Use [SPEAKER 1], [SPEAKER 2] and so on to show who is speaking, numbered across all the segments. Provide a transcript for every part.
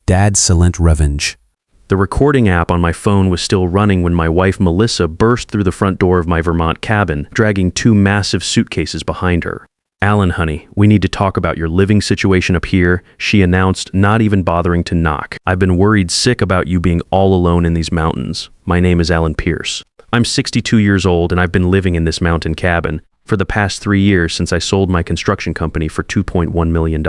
[SPEAKER 1] Dad's silent revenge.
[SPEAKER 2] The recording app on my phone was still running when my wife Melissa burst through the front door of my Vermont cabin, dragging two massive suitcases behind her. "Alan, honey, we need to talk about your living situation up here," she announced, not even bothering to knock. "I've been worried sick about you being all alone in these mountains. My name is Alan Pierce. I'm 62 years old and I've been living in this mountain cabin for the past 3 years since I sold my construction company for $2.1 million.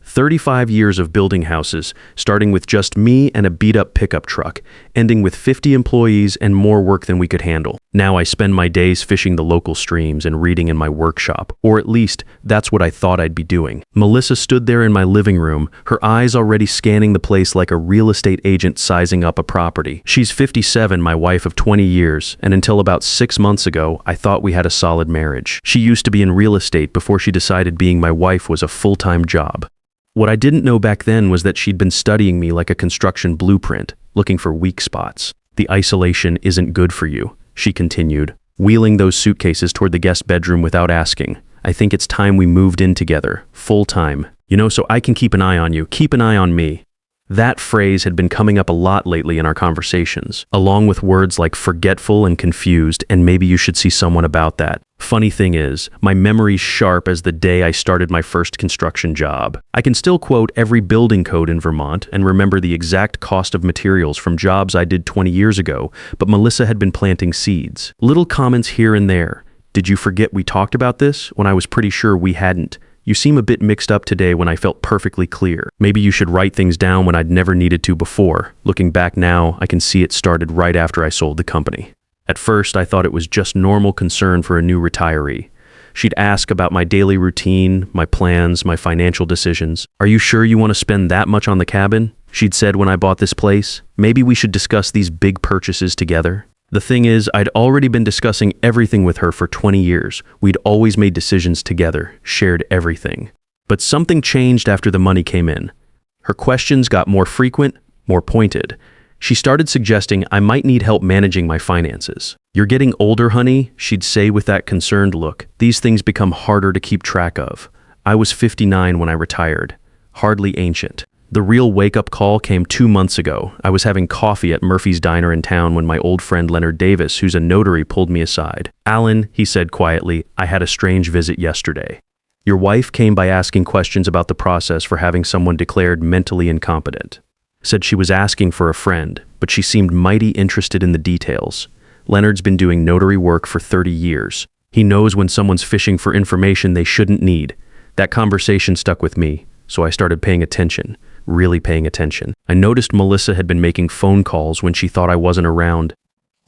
[SPEAKER 2] 35 years of building houses, starting with just me and a beat-up pickup truck, ending with 50 employees and more work than we could handle. Now I spend my days fishing the local streams and reading in my workshop, or at least that's what I thought I'd be doing." Melissa stood there in my living room, her eyes already scanning the place like a real estate agent sizing up a property. She's 57, my wife of 20 years, and until about 6 months ago, I thought we had a solid marriage. She used to be in real estate before she decided being my wife was a full-time job. What I didn't know back then was that she'd been studying me like a construction blueprint, looking for weak spots. "The isolation isn't good for you," she continued, wheeling those suitcases toward the guest bedroom without asking. "I think it's time we moved in together, full-time. So I can keep an eye on you, keep an eye on me." That phrase had been coming up a lot lately in our conversations, along with words like forgetful and confused, and maybe you should see someone about that. Funny thing is, my memory's sharp as the day I started my first construction job. I can still quote every building code in Vermont and remember the exact cost of materials from jobs I did 20 years ago, but Melissa had been planting seeds. Little comments here and there. "Did you forget we talked about this?" when I was pretty sure we hadn't. "You seem a bit mixed up today when I felt perfectly clear. Maybe you should write things down when I'd never needed to before." Looking back now, I can see it started right after I sold the company. At first, I thought it was just normal concern for a new retiree. She'd ask about my daily routine, my plans, my financial decisions. "Are you sure you want to spend that much on the cabin?" she'd said when I bought this place. "Maybe we should discuss these big purchases together." The thing is, I'd already been discussing everything with her for 20 years. We'd always made decisions together, shared everything. But something changed after the money came in. Her questions got more frequent, more pointed. She started suggesting I might need help managing my finances. "You're getting older, honey," she'd say with that concerned look. "These things become harder to keep track of. I was 59 when I retired. Hardly ancient." The real wake-up call came 2 months ago. I was having coffee at Murphy's Diner in town when my old friend Leonard Davis, who's a notary, pulled me aside. "Alan," he said quietly, "I had a strange visit yesterday. Your wife came by asking questions about the process for having someone declared mentally incompetent. Said she was asking for a friend, but she seemed mighty interested in the details. Leonard's been doing notary work for 30 years. He knows when someone's fishing for information they shouldn't need. That conversation stuck with me, so I started paying attention. Really paying attention. I noticed Melissa had been making phone calls when she thought I wasn't around.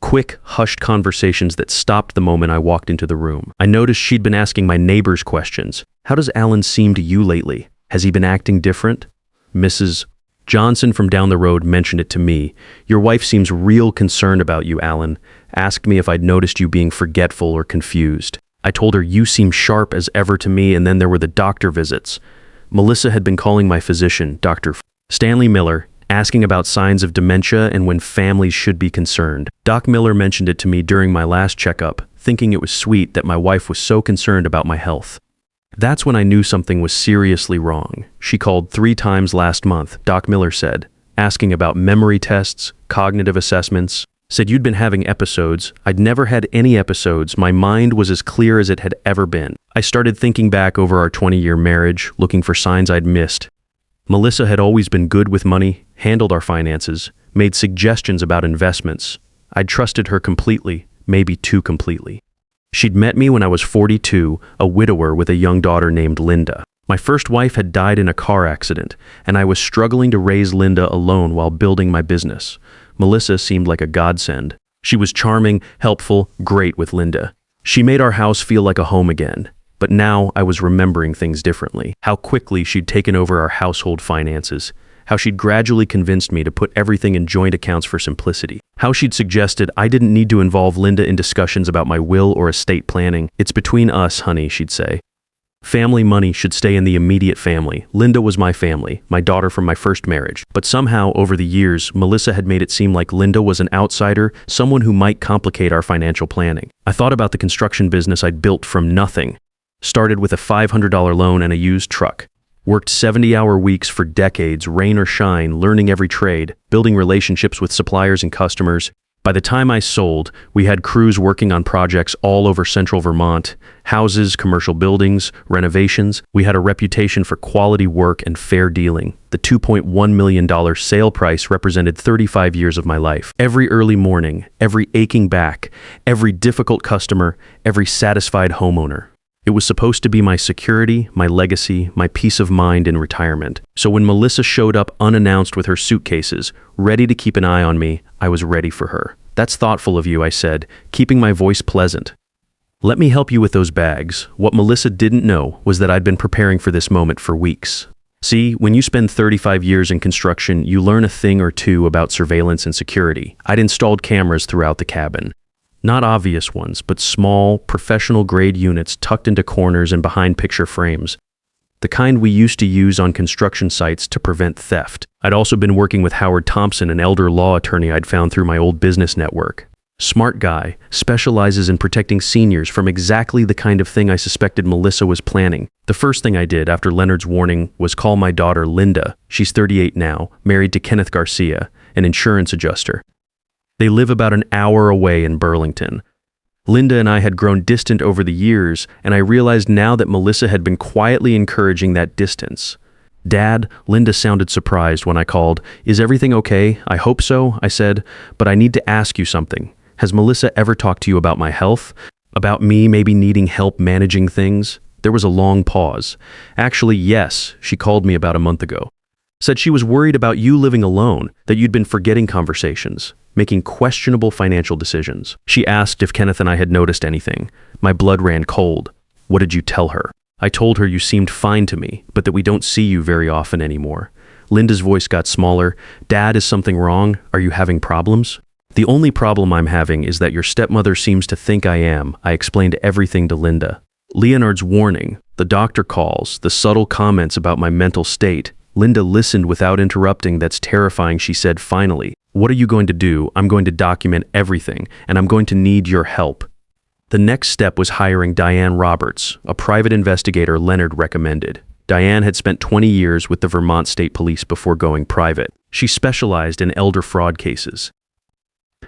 [SPEAKER 2] Quick, hushed conversations that stopped the moment I walked into the room. I noticed she'd been asking my neighbors questions. "How does Alan seem to you lately? Has he been acting different?" Mrs. Johnson from down the road mentioned it to me. "Your wife seems real concerned about you, Alan. Asked me if I'd noticed you being forgetful or confused. I told her you seem sharp as ever to me, and then there were the doctor visits. Melissa had been calling my physician, Dr. Stanley Miller, asking about signs of dementia and when families should be concerned. Doc Miller mentioned it to me during my last checkup, thinking it was sweet that my wife was so concerned about my health. That's when I knew something was seriously wrong. She called 3 times last month, Doc Miller said, asking about memory tests, cognitive assessments. Said you'd been having episodes. I'd never had any episodes. My mind was as clear as it had ever been. I started thinking back over our 20-year marriage, looking for signs I'd missed. Melissa had always been good with money, handled our finances, made suggestions about investments. I'd trusted her completely, maybe too completely. She'd met me when I was 42, a widower with a young daughter named Linda. My first wife had died in a car accident, and I was struggling to raise Linda alone while building my business. Melissa seemed like a godsend. She was charming, helpful, great with Linda. She made our house feel like a home again. But now I was remembering things differently. How quickly she'd taken over our household finances. How she'd gradually convinced me to put everything in joint accounts for simplicity. How she'd suggested I didn't need to involve Linda in discussions about my will or estate planning. "It's between us, honey," she'd say. "Family money should stay in the immediate family. Linda was my family, my daughter from my first marriage." But somehow, over the years, Melissa had made it seem like Linda was an outsider, someone who might complicate our financial planning. I thought about the construction business I'd built from nothing. Started with a $500 loan and a used truck. Worked 70-hour weeks for decades, rain or shine, learning every trade, building relationships with suppliers and customers. By the time I sold, we had crews working on projects all over central Vermont, houses, commercial buildings, renovations. We had a reputation for quality work and fair dealing. The $2.1 million sale price represented 35 years of my life. Every early morning, every aching back, every difficult customer, every satisfied homeowner. It was supposed to be my security, my legacy, my peace of mind in retirement. So when Melissa showed up unannounced with her suitcases, ready to keep an eye on me, I was ready for her. "That's thoughtful of you," I said, keeping my voice pleasant. "Let me help you with those bags." What Melissa didn't know was that I'd been preparing for this moment for weeks. See, when you spend 35 years in construction, you learn a thing or two about surveillance and security. I'd installed cameras throughout the cabin. Not obvious ones, but small, professional-grade units tucked into corners and behind picture frames. The kind we used to use on construction sites to prevent theft. I'd also been working with Howard Thompson, an elder law attorney I'd found through my old business network. Smart guy, specializes in protecting seniors from exactly the kind of thing I suspected Melissa was planning. The first thing I did after Leonard's warning was call my daughter Linda. She's 38 now, married to Kenneth Garcia, an insurance adjuster. They live about an hour away in Burlington. Linda and I had grown distant over the years, and I realized now that Melissa had been quietly encouraging that distance. "Dad," Linda sounded surprised when I called. "Is everything okay?" "I hope so," I said, "but I need to ask you something. Has Melissa ever talked to you about my health? About me maybe needing help managing things?" There was a long pause. "Actually, yes, she called me about a month ago. Said she was worried about you living alone, that you'd been forgetting conversations, making questionable financial decisions. She asked if Kenneth and I had noticed anything. My blood ran cold. What did you tell her?" "I told her you seemed fine to me, but that we don't see you very often anymore." Linda's voice got smaller. "Dad, is something wrong? Are you having problems?" "The only problem I'm having is that your stepmother seems to think I am." I explained everything to Linda. Leonard's warning, the doctor calls, the subtle comments about my mental state. Linda listened without interrupting. "That's terrifying," she said finally. "What are you going to do?" "I'm going to document everything, and I'm going to need your help." The next step was hiring Diane Roberts, a private investigator Leonard recommended. Diane had spent 20 years with the Vermont State Police before going private. She specialized in elder fraud cases.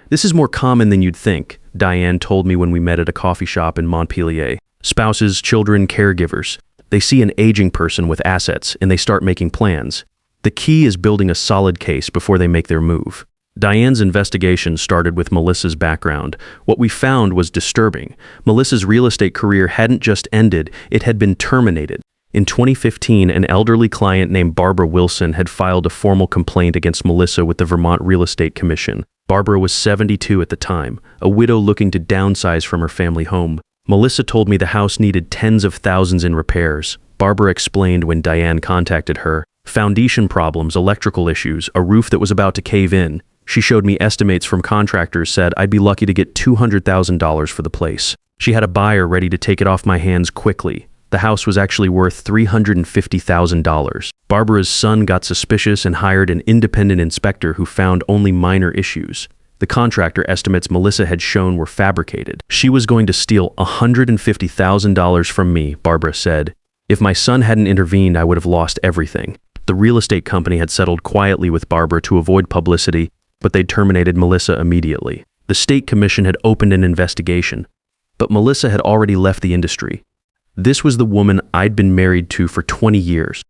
[SPEAKER 2] "This is more common than you'd think," Diane told me when we met at a coffee shop in Montpelier. "Spouses, children, caregivers. They see an aging person with assets, and they start making plans. The key is building a solid case before they make their move." Diane's investigation started with Melissa's background. What we found was disturbing. Melissa's real estate career hadn't just ended, it had been terminated. In 2015, an elderly client named Barbara Wilson had filed a formal complaint against Melissa with the Vermont Real Estate Commission. Barbara was 72 at the time, a widow looking to downsize from her family home. Melissa told me the house needed tens of thousands in repairs. Barbara explained when Diane contacted her. Foundation problems, electrical issues, a roof that was about to cave in. She showed me estimates from contractors said I'd be lucky to get $200,000 for the place. She had a buyer ready to take it off my hands quickly. The house was actually worth $350,000. Barbara's son got suspicious and hired an independent inspector who found only minor issues. The contractor estimates Melissa had shown were fabricated. She was going to steal $150,000 from me, Barbara said. If my son hadn't intervened, I would have lost everything. The real estate company had settled quietly with Barbara to avoid publicity, but they terminated Melissa immediately. The state commission had opened an investigation, but Melissa had already left the industry. This was the woman I'd been married to for 20 years.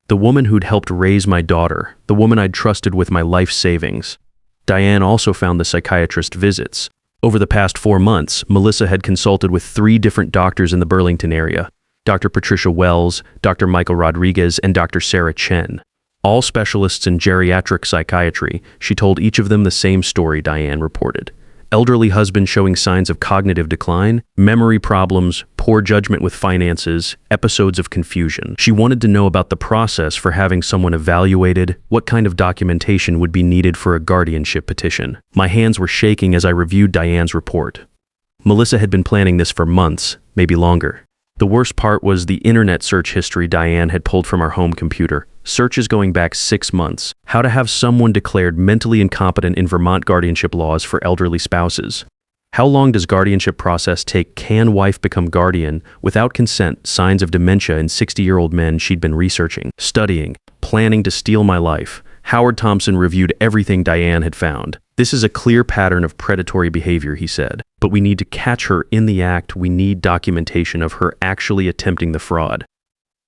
[SPEAKER 2] The woman who'd helped raise my daughter, the woman I'd trusted with my life savings. Diane also found the psychiatrist visits. Over the past 4 months, Melissa had consulted with 3 different doctors in the Burlington area. Dr. Patricia Wells, Dr. Michael Rodriguez, and Dr. Sarah Chen. All specialists in geriatric psychiatry. She told each of them the same story, Diane reported. Elderly husband showing signs of cognitive decline, memory problems, poor judgment with finances, episodes of confusion. She wanted to know about the process for having someone evaluated, what kind of documentation would be needed for a guardianship petition. My hands were shaking as I reviewed Diane's report. Melissa had been planning this for months, maybe longer. The worst part was the internet search history Diane had pulled from our home computer. Searches going back 6 months. How to have someone declared mentally incompetent in Vermont guardianship laws for elderly spouses. How long does guardianship process take? Can wife become guardian without consent? Signs of dementia in 60-year-old men she'd been researching, studying, planning to steal my life. Howard Thompson reviewed everything Diane had found. This is a clear pattern of predatory behavior, he said. But we need to catch her in the act. We need documentation of her actually attempting the fraud.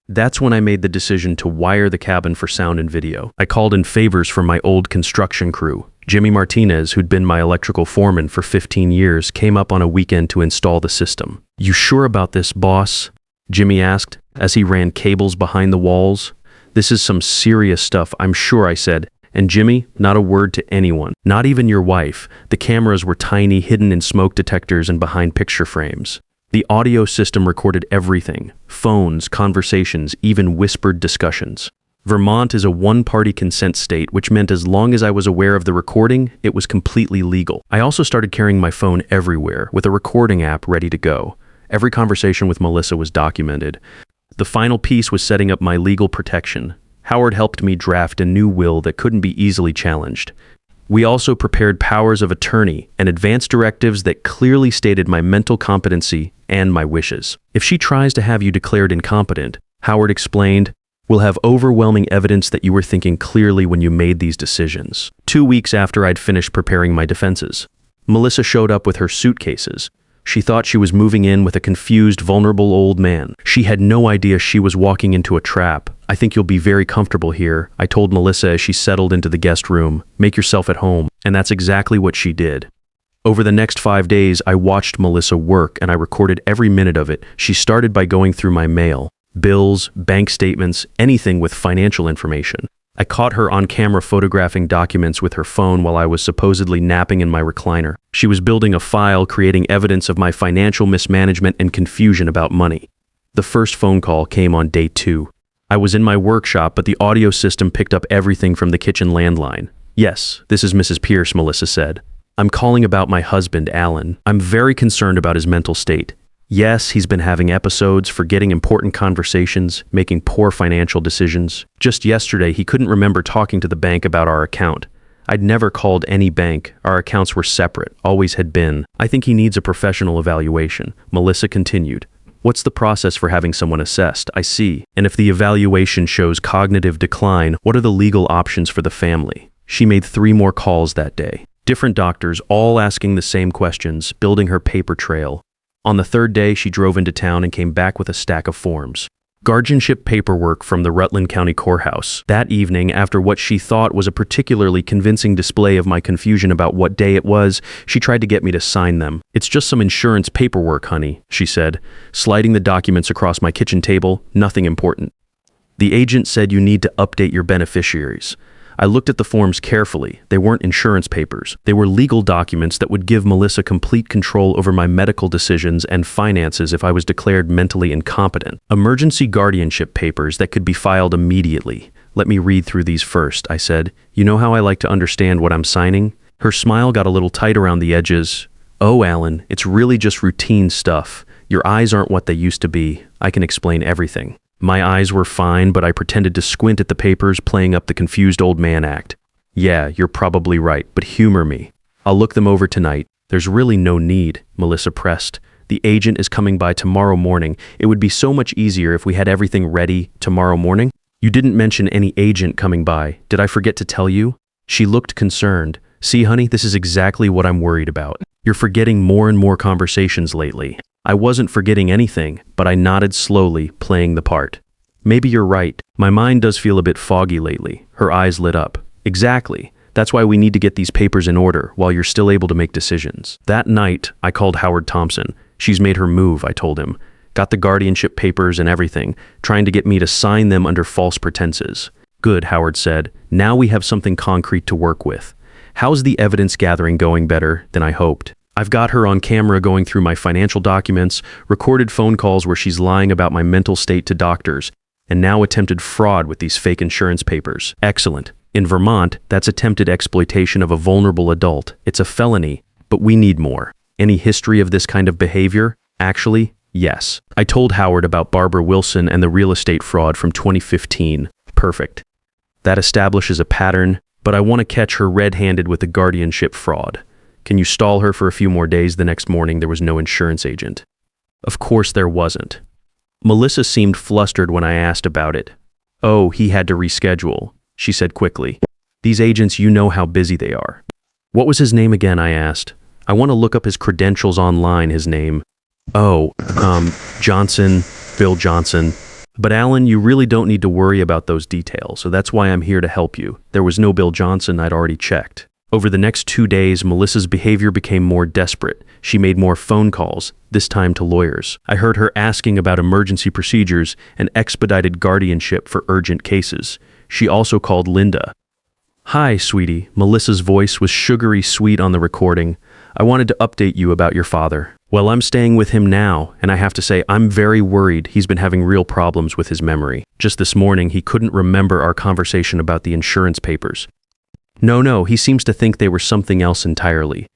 [SPEAKER 2] That's when I made the decision to wire the cabin for sound and video. I called in favors from my old construction crew. Jimmy Martinez, who'd been my electrical foreman for 15 years, came up on a weekend to install the system. "You sure about this, boss?" Jimmy asked as he ran cables behind the walls. "This is some serious stuff, I'm sure," I said. And Jimmy, not a word to anyone, not even your wife. The cameras were tiny, hidden in smoke detectors and behind picture frames. The audio system recorded everything: phones, conversations, even whispered discussions. Vermont is a one-party consent state, which meant as long as I was aware of the recording, it was completely legal. I also started carrying my phone everywhere, with a recording app ready to go. Every conversation with Melissa was documented. The final piece was setting up my legal protection. Howard helped me draft a new will that couldn't be easily challenged. We also prepared powers of attorney and advanced directives that clearly stated my mental competency and my wishes. "If she tries to have you declared incompetent," Howard explained, "we'll have overwhelming evidence that you were thinking clearly when you made these decisions." 2 weeks after I'd finished preparing my defenses, Melissa showed up with her suitcases. She thought she was moving in with a confused, vulnerable old man. She had no idea she was walking into a trap. "I think you'll be very comfortable here," I told Melissa as she settled into the guest room. "Make yourself at home." And that's exactly what she did. Over the next 5 days, I watched Melissa work and I recorded every minute of it. She started by going through my mail, bills, bank statements, anything with financial information. I caught her on camera photographing documents with her phone while I was supposedly napping in my recliner. She was building a file, creating evidence of my financial mismanagement and confusion about money. The first phone call came on day 2. I was in my workshop, but the audio system picked up everything from the kitchen landline. "Yes, this is Mrs. Pierce," Melissa said. "I'm calling about my husband, Alan. I'm very concerned about his mental state. Yes, he's been having episodes, forgetting important conversations, making poor financial decisions. Just yesterday, he couldn't remember talking to the bank about our account. I'd never called any bank. Our accounts were separate, always had been. I think he needs a professional evaluation." Melissa continued. "What's the process for having someone assessed? I see. And if the evaluation shows cognitive decline, what are the legal options for the family?" She made 3 more calls that day. Different doctors, all asking the same questions, building her paper trail. On the 3rd day, she drove into town and came back with a stack of forms. Guardianship paperwork from the Rutland County Courthouse. That evening, after what she thought was a particularly convincing display of my confusion about what day it was, she tried to get me to sign them. "It's just some insurance paperwork, honey," she said, sliding the documents across my kitchen table. "Nothing important." "The agent said you need to update your beneficiaries." I looked at the forms carefully. They weren't insurance papers. They were legal documents that would give Melissa complete control over my medical decisions and finances if I was declared mentally incompetent. Emergency guardianship papers that could be filed immediately. "Let me read through these first," I said. "You know how I like to understand what I'm signing?" Her smile got a little tight around the edges. "Oh, Alan, it's really just routine stuff. Your eyes aren't what they used to be. I can explain everything." My eyes were fine, but I pretended to squint at the papers, playing up the confused old man act. "Yeah, you're probably right, but humor me. I'll look them over tonight." "There's really no need," Melissa pressed. "The agent is coming by tomorrow morning. It would be so much easier if we had everything ready tomorrow morning." "You didn't mention any agent coming by. Did I forget to tell you?" She looked concerned. "See, honey, this is exactly what I'm worried about. You're forgetting more and more conversations lately." I wasn't forgetting anything, but I nodded slowly, playing the part. "Maybe you're right. My mind does feel a bit foggy lately." Her eyes lit up. "Exactly. That's why we need to get these papers in order while you're still able to make decisions." That night, I called Howard Thompson. "She's made her move," I told him. "Got the guardianship papers and everything, trying to get me to sign them under false pretenses." "Good," Howard said. "Now we have something concrete to work with. How's the evidence gathering going? Better than I hoped. I've got her on camera going through my financial documents, recorded phone calls where she's lying about my mental state to doctors, and now attempted fraud with these fake insurance papers." "Excellent. In Vermont, that's attempted exploitation of a vulnerable adult. It's a felony, but we need more." "Any history of this kind of behavior?" "Actually, yes. I told Howard about Barbara Wilson and the real estate fraud from 2015. Perfect. That establishes a pattern, but I want to catch her red-handed with the guardianship fraud. Can you stall her for a few more days? The next morning, there was no insurance agent. Of course there wasn't. Melissa seemed flustered when I asked about it. Oh, he had to reschedule, she said quickly. These agents, you know how busy they are. What was his name again? I asked. I want to look up his credentials online, his name. Oh, Johnson, Bill Johnson. But Alan, you really don't need to worry about those details, so that's why I'm here to help you. There was no Bill Johnson, I'd already checked. Over the next 2 days, Melissa's behavior became more desperate. She made more phone calls, this time to lawyers. I heard her asking about emergency procedures and expedited guardianship for urgent cases. She also called Linda. Hi, sweetie. Melissa's voice was sugary sweet on the recording. I wanted to update you about your father. Well, I'm staying with him now, and I have to say I'm very worried. He's been having real problems with his memory. Just this morning, he couldn't remember our conversation about the insurance papers. No, he seems to think they were something else entirely.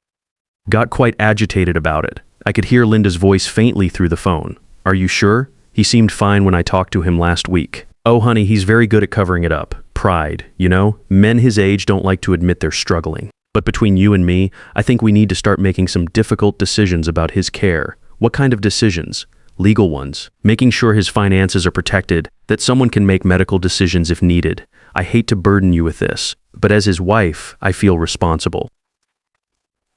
[SPEAKER 2] Got quite agitated about it. I could hear Linda's voice faintly through the phone. Are you sure? He seemed fine when I talked to him last week. Oh, honey, he's very good at covering it up. Pride, you know? Men his age don't like to admit they're struggling. But between you and me, I think we need to start making some difficult decisions about his care. What kind of decisions? Legal ones. Making sure his finances are protected, that someone can make medical decisions if needed. I hate to burden you with this, but as his wife, I feel responsible.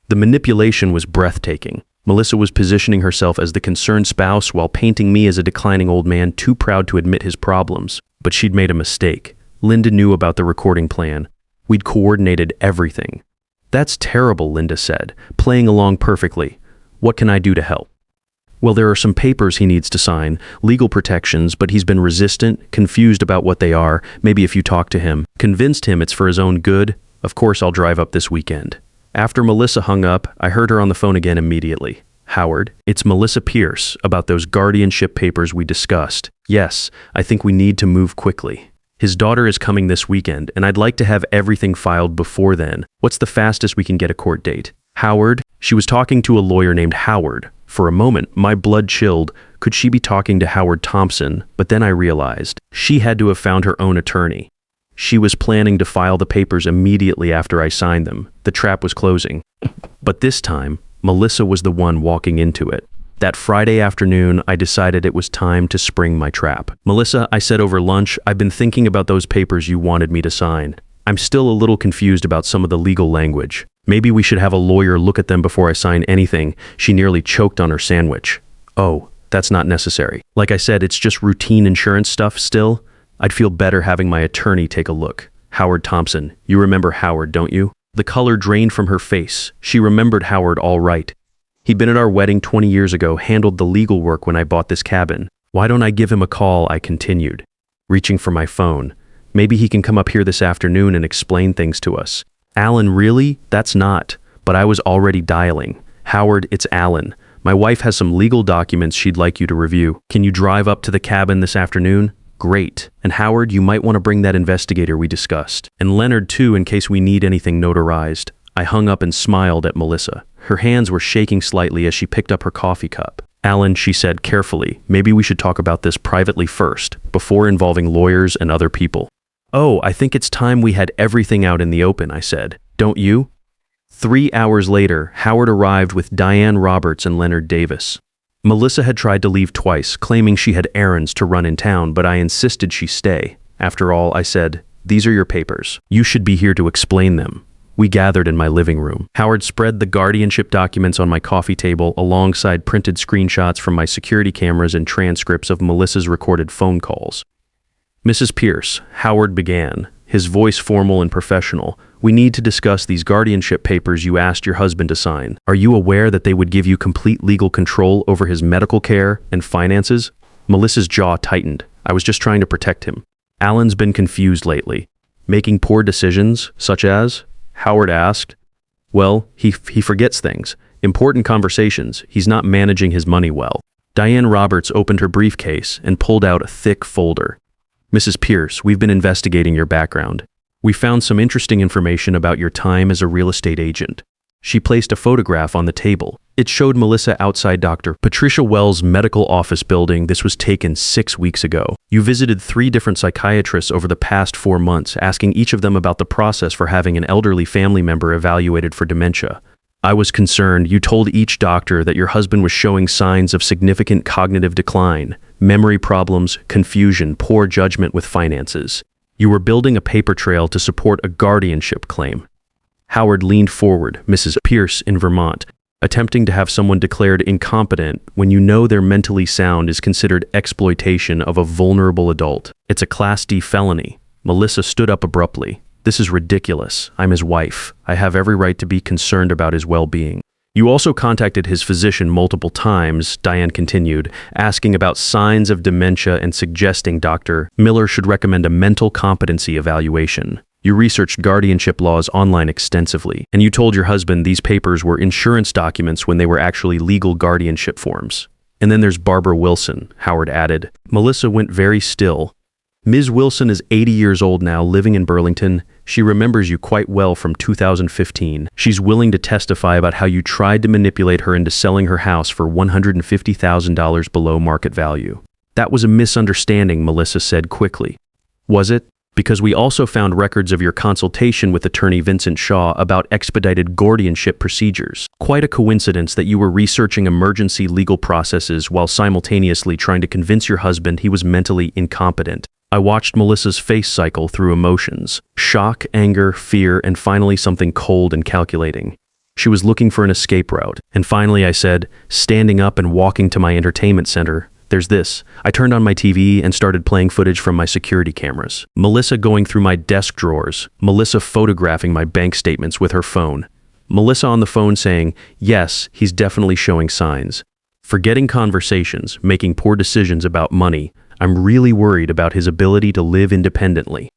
[SPEAKER 2] The manipulation was breathtaking. Melissa was positioning herself as the concerned spouse while painting me as a declining old man too proud to admit his problems. But she'd made a mistake. Linda knew about the recording plan. We'd coordinated everything. That's terrible, Linda said, playing along perfectly. What can I do to help? Well, there are some papers he needs to sign, legal protections, but he's been resistant, confused about what they are. Maybe if you talk to him, convinced him it's for his own good, of course I'll drive up this weekend. After Melissa hung up, I heard her on the phone again immediately. Howard, it's Melissa Pierce about those guardianship papers we discussed. Yes, I think we need to move quickly. His daughter is coming this weekend, and I'd like to have everything filed before then. What's the fastest we can get a court date? Howard? She was talking to a lawyer named Howard. For a moment, my blood chilled. Could she be talking to Howard Thompson? But then I realized she had to have found her own attorney. She was planning to file the papers immediately after I signed them. The trap was closing. But this time, Melissa was the one walking into it. That Friday afternoon, I decided it was time to spring my trap. Melissa, I said over lunch, I've been thinking about those papers you wanted me to sign. I'm still a little confused about some of the legal language. Maybe we should have a lawyer look at them before I sign anything. She nearly choked on her sandwich. Oh, that's not necessary. Like I said, it's just routine insurance stuff still. I'd feel better having my attorney take a look. Howard Thompson. You remember Howard, don't you? The color drained from her face. She remembered Howard all right. He'd been at our wedding 20 years ago, handled the legal work when I bought this cabin. Why don't I give him a call? I continued, reaching for my phone. Maybe he can come up here this afternoon and explain things to us. Alan, really? That's not. But I was already dialing. Howard, it's Alan. My wife has some legal documents she'd like you to review. Can you drive up to the cabin this afternoon? Great. And Howard, you might want to bring that investigator we discussed. And Leonard too, in case we need anything notarized. I hung up and smiled at Melissa. Her hands were shaking slightly as she picked up her coffee cup. Alan, she said carefully, maybe we should talk about this privately first, before involving lawyers and other people. Oh, I think it's time we had everything out in the open, I said. Don't you? 3 hours later, Howard arrived with Diane Roberts and Leonard Davis. Melissa had tried to leave twice, claiming she had errands to run in town, but I insisted she stay. After all, I said, these are your papers. You should be here to explain them. We gathered in my living room. Howard spread the guardianship documents on my coffee table alongside printed screenshots from my security cameras and transcripts of Melissa's recorded phone calls. Mrs. Pierce, Howard began, his voice formal and professional. We need to discuss these guardianship papers you asked your husband to sign. Are you aware that they would give you complete legal control over his medical care and finances? Melissa's jaw tightened. I was just trying to protect him. Alan's been confused lately. Making poor decisions, such as? Howard asked. Well, he forgets things. Important conversations. He's not managing his money well. Diane Roberts opened her briefcase and pulled out a thick folder. Mrs. Pierce, we've been investigating your background. We found some interesting information about your time as a real estate agent. She placed a photograph on the table. It showed Melissa outside Dr. Patricia Wells' medical office building. This was taken 6 weeks ago. You visited 3 different psychiatrists over the past 4 months, asking each of them about the process for having an elderly family member evaluated for dementia. I was concerned. You told each doctor that your husband was showing signs of significant cognitive decline, memory problems, confusion, poor judgment with finances. You were building a paper trail to support a guardianship claim. Howard leaned forward, Mrs. Pierce in Vermont, attempting to have someone declared incompetent when you know they're mentally sound is considered exploitation of a vulnerable adult. It's a Class D felony. Melissa stood up abruptly. This is ridiculous. I'm his wife. I have every right to be concerned about his well-being. You also contacted his physician multiple times, Diane continued, asking about signs of dementia and suggesting Dr. Miller should recommend a mental competency evaluation. You researched guardianship laws online extensively, and you told your husband these papers were insurance documents when they were actually legal guardianship forms. And then there's Barbara Wilson, Howard added. Melissa went very still. Ms. Wilson is 80 years old now, living in Burlington. She remembers you quite well from 2015. She's willing to testify about how you tried to manipulate her into selling her house for $150,000 below market value. That was a misunderstanding, Melissa said quickly. Was it? Because we also found records of your consultation with attorney Vincent Shaw about expedited guardianship procedures. Quite a coincidence that you were researching emergency legal processes while simultaneously trying to convince your husband he was mentally incompetent. I watched Melissa's face cycle through emotions: shock, anger, fear, and finally something cold and calculating. She was looking for an escape route. And finally I said, standing up and walking to my entertainment center, there's this. I turned on my TV and started playing footage from my security cameras. Melissa going through my desk drawers. Melissa photographing my bank statements with her phone. Melissa on the phone saying, yes, he's definitely showing signs. Forgetting conversations, making poor decisions about money. I'm really worried about his ability to live independently.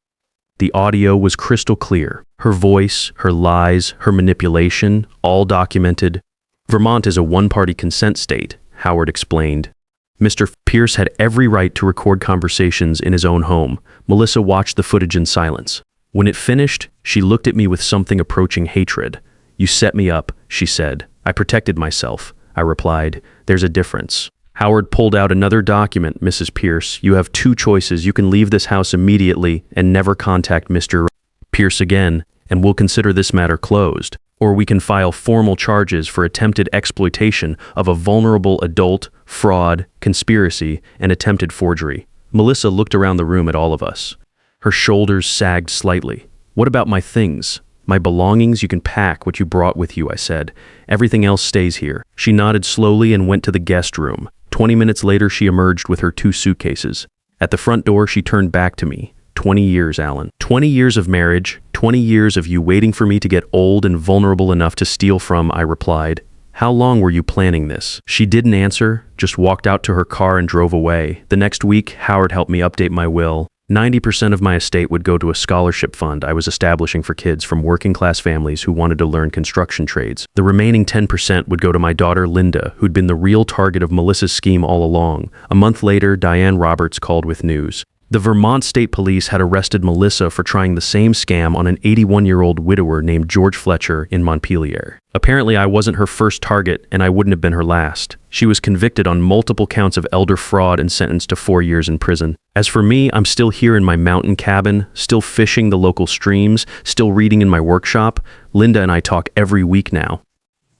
[SPEAKER 2] The audio was crystal clear. Her voice, her lies, her manipulation, all documented. Vermont is a one-party consent state, Howard explained. Mr. Pierce had every right to record conversations in his own home. Melissa watched the footage in silence. When it finished, she looked at me with something approaching hatred. You set me up, she said. I protected myself. I replied, there's a difference. Howard pulled out another document, Mrs. Pierce. You have two choices. You can leave this house immediately and never contact Mr. Pierce again, and we'll consider this matter closed. Or we can file formal charges for attempted exploitation of a vulnerable adult, fraud, conspiracy, and attempted forgery. Melissa looked around the room at all of us. Her shoulders sagged slightly. What about my things? My belongings? You can pack what you brought with you, I said. Everything else stays here. She nodded slowly and went to the guest room. 20 minutes later, she emerged with her 2 suitcases. At the front door, she turned back to me. 20 years, Alan. 20 years of marriage, 20 years of you waiting for me to get old and vulnerable enough to steal from, I replied. How long were you planning this? She didn't answer, just walked out to her car and drove away. The next week, Howard helped me update my will. 90% of my estate would go to a scholarship fund I was establishing for kids from working-class families who wanted to learn construction trades. The remaining 10% would go to my daughter Linda, who'd been the real target of Melissa's scheme all along. A month later, Diane Roberts called with news. The Vermont State Police had arrested Melissa for trying the same scam on an 81-year-old widower named George Fletcher in Montpelier. Apparently, I wasn't her first target, and I wouldn't have been her last. She was convicted on multiple counts of elder fraud and sentenced to 4 years in prison. As for me, I'm still here in my mountain cabin, still fishing the local streams, still reading in my workshop. Linda and I talk every week now.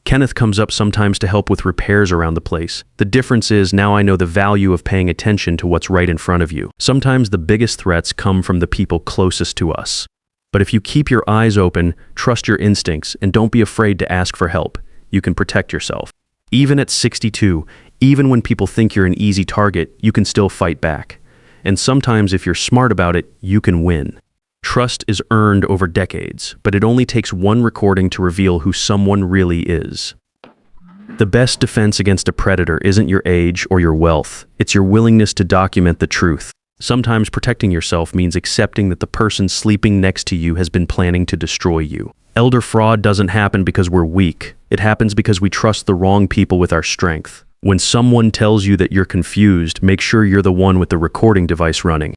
[SPEAKER 2] Kenneth comes up sometimes to help with repairs around the place. The difference is now I know the value of paying attention to what's right in front of you. Sometimes the biggest threats come from the people closest to us. But if you keep your eyes open, trust your instincts, and don't be afraid to ask for help, you can protect yourself. Even at 62, even when people think you're an easy target, you can still fight back. And sometimes if you're smart about it, you can win. Trust is earned over decades, but it only takes one recording to reveal who someone really is. The best defense against a predator isn't your age or your wealth. It's your willingness to document the truth. Sometimes protecting yourself means accepting that the person sleeping next to you has been planning to destroy you. Elder fraud doesn't happen because we're weak. It happens because we trust the wrong people with our strength. When someone tells you that you're confused, make sure you're the one with the recording device running.